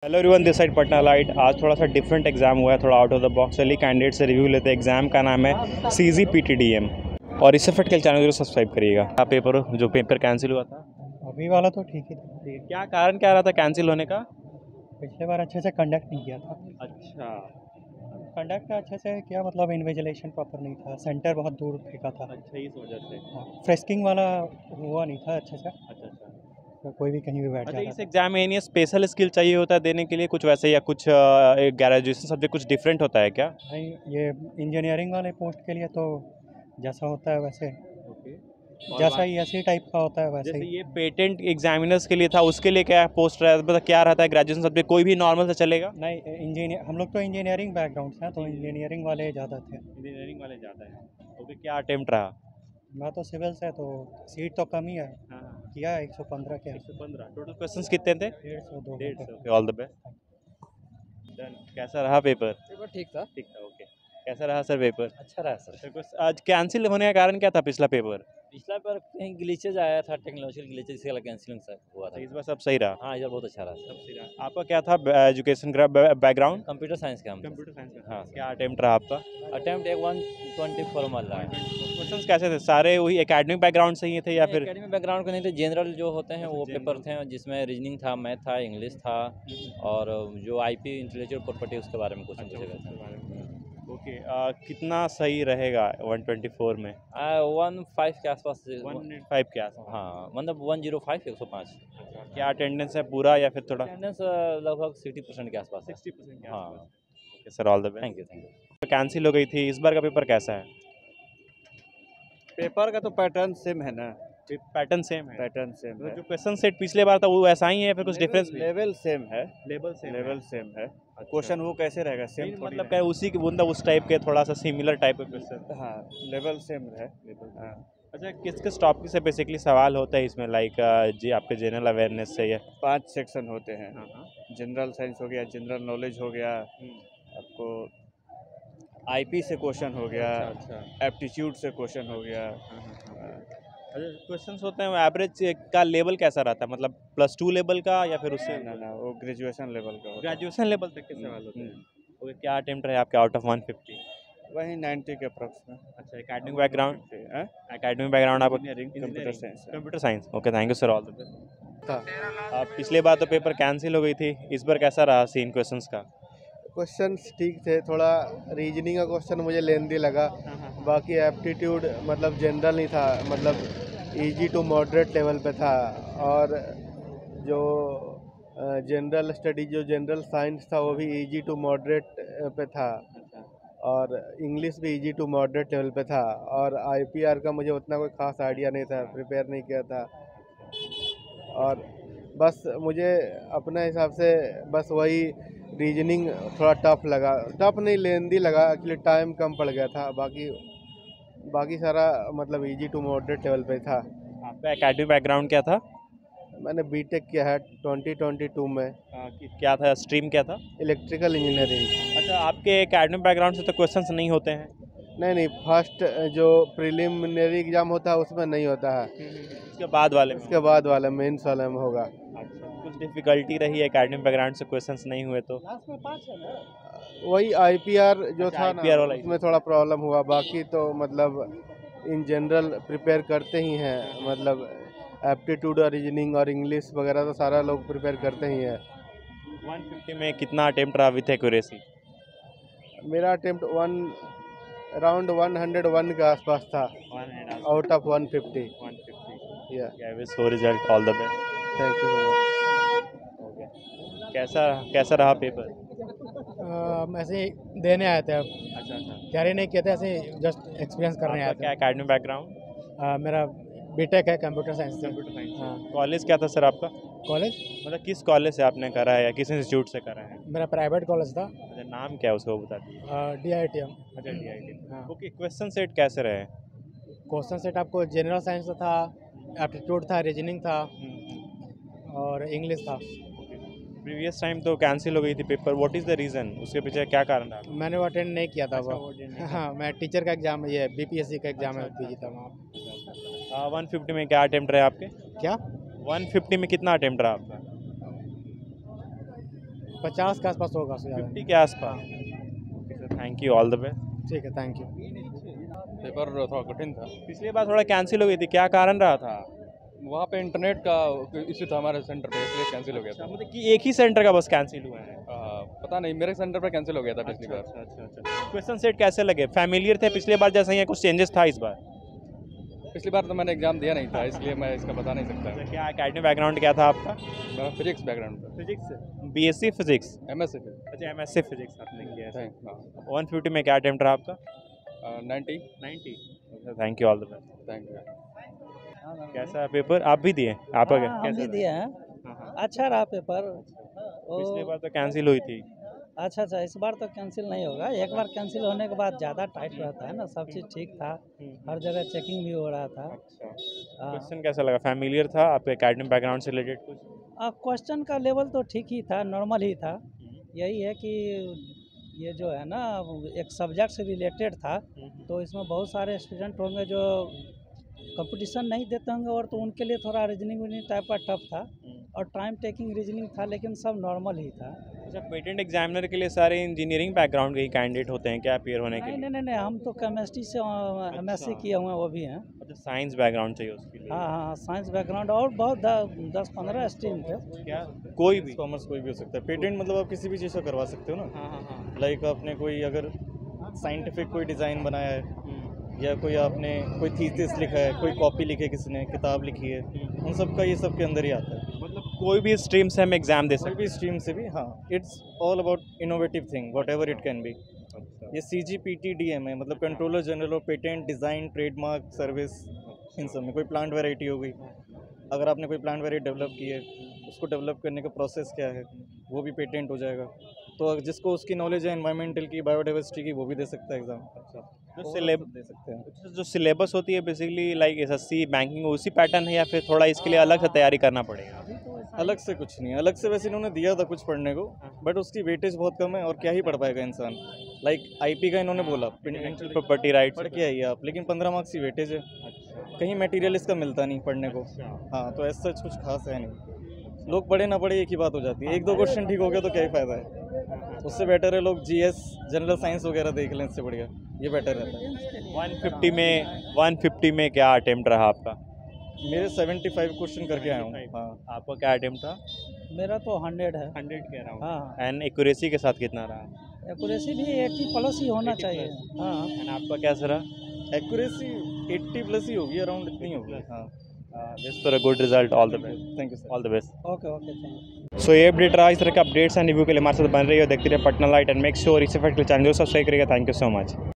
Hello everyone, this side Patna light. आज थोड़ा सा डिफरेंट एग्जाम हुआ है, थोड़ा आउट ऑफ द बॉक्स। चलिए कैंडिडेट से रिव्यू लेते हैं। एग्जाम का नाम है CGPTDM और इससे फट के चैनल को सब्सक्राइब करिएगा। पेपर जो पेपर कैंसिल हुआ था, अभी वाला तो ठीक ही था। क्या कारण क्या रहा था कैंसिल होने का? पिछले बार अच्छे से कंडक्ट नहीं किया था। अच्छा कंडक्ट अच्छे से किया, मतलब इन्विजिलेशन प्रॉपर नहीं था, सेंटर बहुत दूर फेंका था। अच्छा, इस वजह से। फ्रेस्किंग वाला हुआ नहीं था अच्छे से, अच्छा अच्छा तो कोई भी कहीं भी बैठ अच्छा, जाता इस था। एग्जाम में नहीं स्पेशल स्किल चाहिए होता है देने के लिए कुछ वैसे, या कुछ ग्रेजुएशन सब्जेक्ट कुछ डिफरेंट होता है क्या? भाई ये इंजीनियरिंग वाले पोस्ट के लिए तो जैसा होता है वैसे, ओके। जैसा ही ऐसे टाइप का होता है वैसे जैसे ही। ये पेटेंट एग्जामिनर्स के लिए था, उसके लिए क्या पोस्ट रहता, मतलब क्या रहता है? ग्रेजुएशन सब्जेक्ट कोई भी नॉर्मल से चलेगा? नहीं, इंजीनियर हम लोग तो इंजीनियरिंग बैकग्राउंड से हैं, तो जी। इंजीनियरिंग वाले ज़्यादा थे। इंजीनियरिंग वाले ज़्यादा है। ओके, क्या अटेम्प्ट रहा? मैं तो सिविल से, तो सीट तो कम ही है। हाँ हाँ, किया 115 के 115। टोटल क्वेश्चंस कितने थे? 150 2 150। घंटे। Okay, all the best. Done. कैसा रहा पेपर? पेपर ठीक था। ठीक था। ओके, कैसा रहा सर पेपर? अच्छा रहा सर। सर कुछ आज कैंसिल होने का कारण क्या था पिछला पेपर? पिछला बार कहीं ग्लिचेज आया था, टेक्नोलॉजिकल ग्लिचेज, इसके लिए कैंसिलिंग हुआ था। इस बार सब सही रहा? हाँ, इधर बहुत अच्छा रहा सब सर। सही रहा। आपका क्या था एजुकेशन का बैकग्राउंड? कंप्यूटर साइंस का हम। कंप्यूटर साइंस का। हाँ क्या अटेम्प्ट रहा आपका? अटेम्प्ट एक 124 मार रहा है। क्वेश्चंस कैसे थे? सारे वही एकेडमिक बैकग्राउंड से ही थे या फिर? एकेडमिक बैकग्राउंड के नहीं थे, जनरल जो होते हैं वो जनरल पेपर थे, जिसमें रीजनिंग था, मैथ था, इंग्लिश था, और जो IP इंटेलेक्चुअल प्रॉपर्टी उसके बारे में क्वेश्चन पूछे गए थे। ओके, कितना सही रहेगा 124 में? 105 के आसपास। 105 के आसपास। हाँ, मतलब 105 105। क्या अटेंडेंस है पूरा या फिर थोड़ा? अटेंडेंस लगभग 60% के आसपास है। 60% के हाँ। आसपास। Okay sir, all the best. Thank you. Cancel हो गई थी, इस बार का पेपर कैसा है? पेपर का तो पैटर्न सेम है ना। पैटर्न सेम है? पैटर्न सेम है। जो क्वेश्चन सेट पिछले बार था वो वैसा ही है, फिर कुछ डिफरेंस भी? लेवल सेम है। लेवल सेम लेवल सेम है। क्वेश्चन वो कैसे रहेगा? सेम मतलब क्या उसी के मतलब उस टाइप के, थोड़ा सा सिमिलर टाइप के क्वेश्चन? हाँ, लेवल सेम है। हाँ। अच्छा, किस किस टॉपिक से बेसिकली सवाल होता है इसमें, लाइक जी आपके जनरल अवेयरनेस से या? 5 सेक्शन होते हैं। हाँ। जनरल साइंस हो गया, जनरल नॉलेज हो गया, आपको IP से क्वेश्चन हो गया, अच्छा। एप्टीट्यूड से क्वेश्चन हो गया। अच्छा, क्वेश्चंस होते हैं, एवरेज का लेवल कैसा रहता है, मतलब +2 लेवल का या फिर उससे? ना वो ग्रेजुएशन लेवल का होता है। ग्रेजुएशन लेवल तक के सवाल होते हैं। ओके, क्या अटेम्प्ट रहे आपके आउट ऑफ 150? वही 90 के अप्रोक्स में। अच्छा, एकेडमिक बैकग्राउंड? 150, एकेडमिक बैकग्राउंड आप? Engineering, computer science. Computer science. Okay, thank you sir, all the best. था। पिछली बार तो पेपर कैंसिल हो गई थी, इस बार कैसा रहा सीन क्वेश्चंस का? क्वेश्चंस ठीक थे, थोड़ा रीजनिंग का क्वेश्चन मुझे लेंदी लगा। बाकी एप्टीट्यूड मतलब जनरल नहीं था, मतलब इजी टू मॉडरेट लेवल पे था। और जो जनरल स्टडी, जो जनरल साइंस था, वो भी इजी टू मॉडरेट पे था। और इंग्लिश भी इजी टू मॉडरेट लेवल पे था। और IPR का मुझे उतना कोई ख़ास आइडिया नहीं था, प्रिपेयर नहीं किया था। और बस मुझे अपने हिसाब से बस वही रीजनिंग थोड़ा टफ लगा, टफ नहीं लेंदी लगा, एक्चुअली टाइम कम पड़ गया था। बाकी सारा मतलब इजी टू मॉडरेट लेवल पे था। आपका एकेडमिक बैकग्राउंड क्या था? मैंने बीटेक किया है 2022 में, क्या था, स्ट्रीम क्या था? Electrical engineering. अच्छा, आपके एकेडमिक बैकग्राउंड से तो क्वेश्चंस नहीं होते हैं? नहीं, फर्स्ट जो प्रिलिमिनरी एग्ज़ाम होता है उसमें नहीं होता है, उसके बाद वाले में? उसके बाद वाला मेंस वाले में होगा। अच्छा, कुछ डिफिकल्टी रही एकेडमिक बैकग्राउंड से क्वेश्चंस नहीं हुए तो? वही IPR जो अच्छा, था ना, IPR वाला उसमें थोड़ा प्रॉब्लम हुआ। बाकी तो मतलब इन जनरल प्रिपेयर करते ही हैं, मतलब एप्टीट्यूड और रीजनिंग और इंग्लिश वगैरह तो सारा लोग प्रिपेयर करते ही हैं। 150 में कितना अटेम्प्ट रहा विथ एक्यूरेसी? मेरा अटेम्प्ट अराउंड 101 के आसपास था, आउट ऑफ 150। 150। या wish for result, all the best. Thank you so much. Okay, कैसा रहा पेपर? हम ऐसे ही देने आए थे, अब अच्छा, तैयारी नहीं किए थे, ऐसे जस्ट एक्सपीरियंस करने आए आपका क्या थे। Academic background? मेरा बीटेक है कंप्यूटर साइंस से। Computer science. हाँ। कॉलेज क्या था सर आपका? कॉलेज मतलब किस कॉलेज से आपने करा है या किस इंस्टीट्यूट से करा है? मेरा प्राइवेट कॉलेज था, अच्छा, नाम क्या है उसको बता दीजिए। DITM। अच्छा, DIT। हाँ। ओके, क्वेश्चन सेट कैसे रहे? क्वेश्चन सेट आपको जनरल साइंस था, एप्टीट्यूड था, रीजनिंग था, और इंग्लिश था। प्रीवियस टाइम तो कैंसिल हो गई थी paper, what is the reason, उसके पीछे क्या कारण रहा? मैंने वो अटेंड नहीं किया था। अच्छा, वो वो attend नहीं हाँ, मैं टीचर का एग्ज़ाम, ये BPSC का एग्ज़ाम है, अच्छा, पीजी था वहाँ। 150 में क्या अटेम्प्ट रहे आपके? क्या 150 में कितना अटेम्प्ट रहा आपका? 50 के आसपास होगा उससे ज़्यादा 50 के आसपास। Thank you, all the best. ठीक है, थैंक यू। पेपर थोड़ा कठिन था। पिछली बार थोड़ा कैंसिल हो गई थी, क्या कारण रहा था? वहाँ पे इंटरनेट का इशू था हमारे सेंटर पे, इसलिए कैंसिल हो गया था। मतलब कि एक ही सेंटर का बस कैंसिल हुआ है? पता नहीं, मेरे सेंटर पे कैंसिल हो गया था पिछली बार। अच्छा। क्वेश्चन सेट कैसे लगे? फैमिलियर थे पिछले बार जैसा, या कुछ चेंजेस था इस बार? पिछली बार तो मैंने एग्जाम दिया नहीं था, इसलिए मैं इसका बता नहीं सकता। क्या एकेडमिक बैकग्राउंड क्या था आपका? मेरा फिजिक्स बैकग्राउंड था। Physics, BSc physics. एमएससी। अच्छा, एमएससी फिजिक्स आपने किया है। हाँ, 150 में क्या अटेम्प्ट रहा आपका? 90। Thank you, all the best. Thank you. कैसा है पेपर? आप भी दिए? आपका हाँ, हम कैसा भी रहा? दिए हैं। हाँ। अच्छा रहा पेपर। पिछली बार तो कैंसिल हुई थी। अच्छा, इस बार तो कैंसिल नहीं होगा। एक बार कैंसिल होने के बाद ज़्यादा टाइट रहता है ना, सब चीज़ ठीक था, हर जगह चेकिंग भी हो रहा था। हाँ। क्वेश्चन कैसा लगा? फैमिलियर था आपके एकेडमिक बैकग्राउंड से रिलेटेड कुछ? क्वेश्चन का लेवल तो ठीक ही था, नॉर्मल ही था। यही है कि ये जो है ना, एक सब्जेक्ट से रिलेटेड था, तो इसमें बहुत सारे स्टूडेंट होंगे जो कंपटीशन नहीं देते होंगे, और तो उनके लिए थोड़ा रीजनिंग टाइप का टफ था, और टाइम टेकिंग रीजनिंग था, लेकिन सब नॉर्मल ही था। अच्छा, पेटेंट एग्जामिनर के लिए सारे इंजीनियरिंग बैकग्राउंड के ही कैंडिडेट होते हैं क्या अपीयर होने के लिए? नहीं, हम तो केमिस्ट्री से एमएससी किए हुए हैं, वो भी हैं। अच्छा, साइंस बैकग्राउंड चाहिए उसके लिए? हाँ, साइंस बैकग्राउंड, और बहुत 10-15 स्ट्रीम थे। क्या कोई भी? कॉमर्स कोई भी हो सकता है। पेटेंट मतलब आप किसी भी चीज़ का करवा सकते हो ना। हाँ। लाइक आपने कोई अगर साइंटिफिक कोई डिज़ाइन बनाया है, या कोई आपने कोई थीसिस लिखा है, कोई कॉपी लिखी है, किसी ने किताब लिखी है, उन सब का ये सब के अंदर ही आता है। मतलब कोई भी स्ट्रीम से हम एग्जाम दे कोई सकते भी स्ट्रीम से भी, हाँ। It's all about innovative thing, whatever it can be. हैं? ये CGPTDM है, मतलब controller general of patent, design, trademark, service, इन सब में। कोई प्लांट वैरायटी हो गई, अगर आपने कोई प्लांट वैरायटी डेवलप की है, उसको डेवलप करने का प्रोसेस क्या है, वो भी पेटेंट हो जाएगा। तो जिसको उसकी नॉलेज है एनवायरमेंटल की, बायोडाइवर्सिटी की, वो भी दे सकता है एग्जाम। जो सिलेबस दे सकते हैं। जो सिलेबस होती है बेसिकली लाइक SSC बैंकिंग, उसी पैटर्न है, या फिर थोड़ा इसके लिए अलग से तैयारी करना पड़ेगा? अलग से कुछ नहीं है, अलग से वैसे इन्होंने दिया था कुछ पढ़ने को, बट उसकी वेटेज बहुत कम है, और क्या ही पढ़ पाएगा इंसान। लाइक IP का इन्होंने बोला, इंटेलेक्चुअल प्रॉपर्टी राइट पढ़ के आइए आप, लेकिन 15 मार्क्स की वेटेज है, कहीं मटेरियल इसका मिलता नहीं पढ़ने को। हाँ, तो ऐसा कुछ खास है नहीं। लोग पढ़े ना पढ़े एक ही बात हो जाती है, 1-2 क्वेश्चन ठीक हो गया तो क्या ही फायदा है। उससे बेटर है लोग GS, जनरल साइंस वगैरह देख लें, इससे बढ़िया ये बेटर रहता है। 150 में क्या अटेम्प्ट रहा आपका? मेरे 75 क्वेश्चन करके आया हूँ। हाँ, आपका क्या अटेम्प्ट था? मेरा तो 100 है। 100 कह रहा हूँ। हाँ, एंड एक्यूरेसी के साथ कितना रहा? एक्यूरेसी भी 80 प्लस ही होना 80 चाहिए। प्लस। हाँ, एंड आपका कैसा रहा? एक्यूरेसी 80 प्लस ही होगी, अराउंड इतनी होगी। हाँ, this for a good result, all the best. Thank you sir. All the best. Okay, thank you. So ये अपडेट रहा। इस तरह के अपडेट्स एंड रिव्यू के लिए हमारे साथ बन रही है, देखते रहिए Patna light, and make sure इस चैनल को सब्सक्राइब करिएगा। Thank you so much.